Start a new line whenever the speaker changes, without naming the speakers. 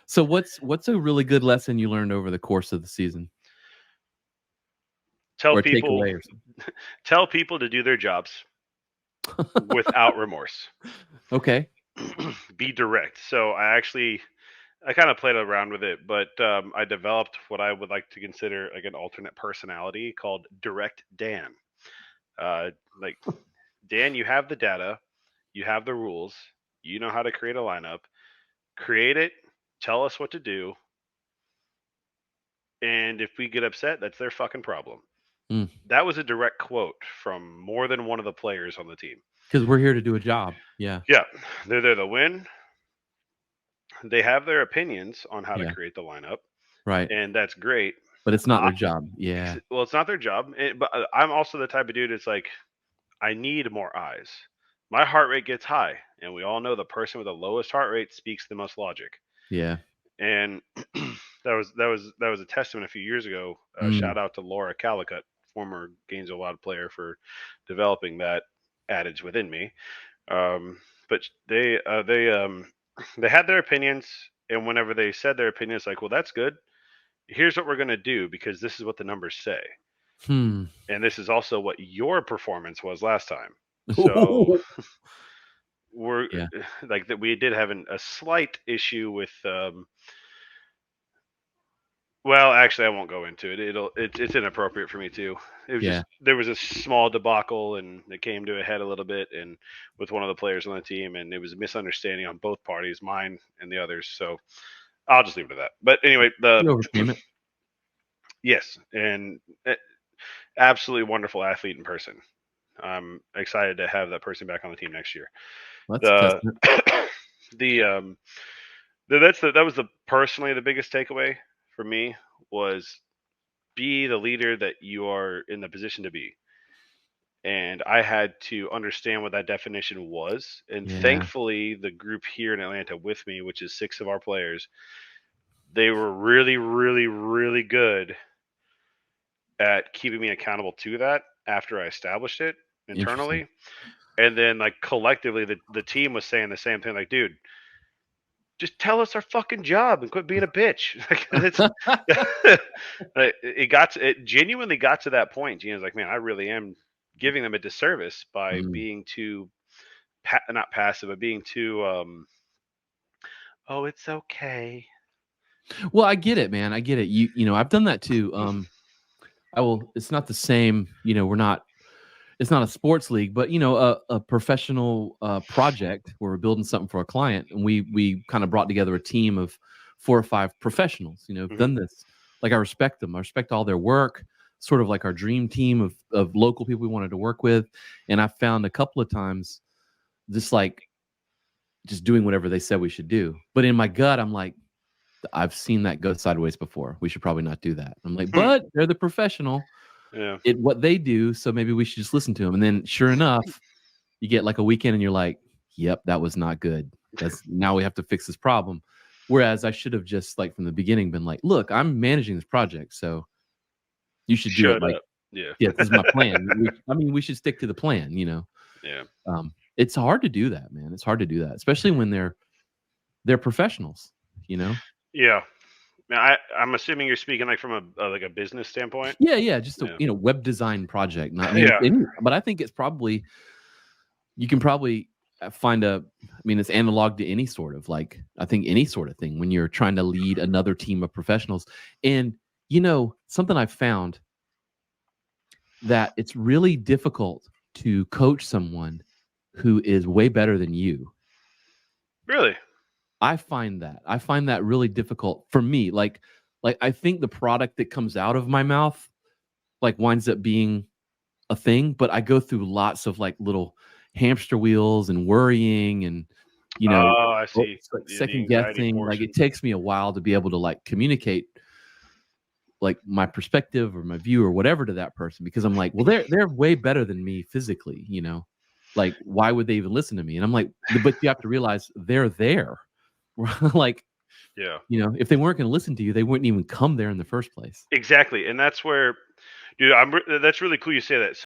So what's a really good lesson you learned over the course of the season,
Tell
or a
people
takeaway or something?
tell people to do their jobs without remorse.
Okay.
Be direct. So I kind of played around with it, but I developed what I would like to consider like an alternate personality called Direct Dan. Like Dan, you have the data, you have the rules, you know how to create a lineup. Create it, tell us what to do, and if we get upset, that's their fucking problem.
Mm.
That was a direct quote from more than one of the players on the team.
'Cause we're here to do a job. Yeah.
Yeah, they're there to win. They have their opinions on how to
Yeah.
create the lineup,
Right.
and that's great.
But it's not their job. Yeah.
Well, it's not their job, but I'm also the type of dude. It's like I need more eyes. My heart rate gets high, and we all know the person with the lowest heart rate speaks the most logic.
Yeah.
And that was a testament a few years ago.
Mm.
Shout out to Laura Calicut, former Gainesville Wild player, for developing that adage within me. But they had their opinions, and whenever they said their opinions, like, well, that's good. Here's what we're gonna do because this is what the numbers say,
Hmm.
and this is also what your performance was last time. So we're
Yeah.
like that. We did have a slight issue with. Well, actually, I won't go into it. It's inappropriate for me too. It was
Yeah.
just there was a small debacle, and it came to a head a little bit, and with one of the players on the team, and it was a misunderstanding on both parties, mine and the others. So I'll just leave it at that. But anyway,
You overcame it.
yes, and absolutely wonderful athlete in person. I'm excited to have that person back on the team next year.
That's a
The
testament.
the that was the personally the biggest takeaway for me was be the leader that you are in the position to be. And I had to understand what that definition was. And
Yeah.
thankfully, the group here in Atlanta with me, which is 6 of our players, they were really, really, really good at keeping me accountable to that after I established it
Interesting.
internally. And then, like, collectively, the team was saying the same thing, like, dude, just tell us our fucking job and quit being a bitch. Like, it genuinely got to that point. Gina's like, man, I really am giving them a disservice by
Mm.
being too not passive, but being too oh, it's okay.
Well, I get it, man. I get it. You know, I've done that too. It's not the same, it's not a sports league, but a professional project where we're building something for a client, and we kind of brought together a team of 4 or 5 professionals. Have
Hmm.
done this. Like, I respect them. I respect all their work. Sort of like our dream team of local people we wanted to work with, and I found a couple of times just doing whatever they said we should do. But in my gut, I'm like, I've seen that go sideways before. We should probably not do that. I'm like, but they're the professional
Yeah.
at what they do, so maybe we should just listen to them. And then, sure enough, you get like a weekend, and you're like, "Yep, that was not good. Now we have to fix this problem." Whereas I should have just, like, from the beginning been like, "Look, I'm managing this project, so you should do it
Shut
like,
up. Yeah.
yeah, this is my plan. We should stick to the plan."
Yeah.
It's hard to do that, man. It's hard to do that, especially when they're professionals. You know.
Yeah. Now, I'm assuming you're speaking like from a business standpoint.
Yeah, yeah, just a
Yeah.
web design project. Not,
Yeah.
but I think it's probably you can probably find it's analog to any sort of, like, I think any sort of thing when you're trying to lead another team of professionals. And something I've found, that it's really difficult to coach someone who is way better than you.
Really?
I find that really difficult for me. Like I think the product that comes out of my mouth, like, winds up being a thing, but I go through lots of, like, little hamster wheels and worrying, and
Oh, I see.
it's like
The
second
anxiety
guessing. Like,
portion.
it takes me a while to be able to, like, communicate, like, my perspective or my view or whatever to that person, because I'm like, well, they're way better than me physically. Like, why would they even listen to me? And I'm like, but you have to realize they're there. Like,
Yeah.
if they weren't going to listen to you, they wouldn't even come there in the first place.
Exactly. And that's where, dude, that's really cool you say that.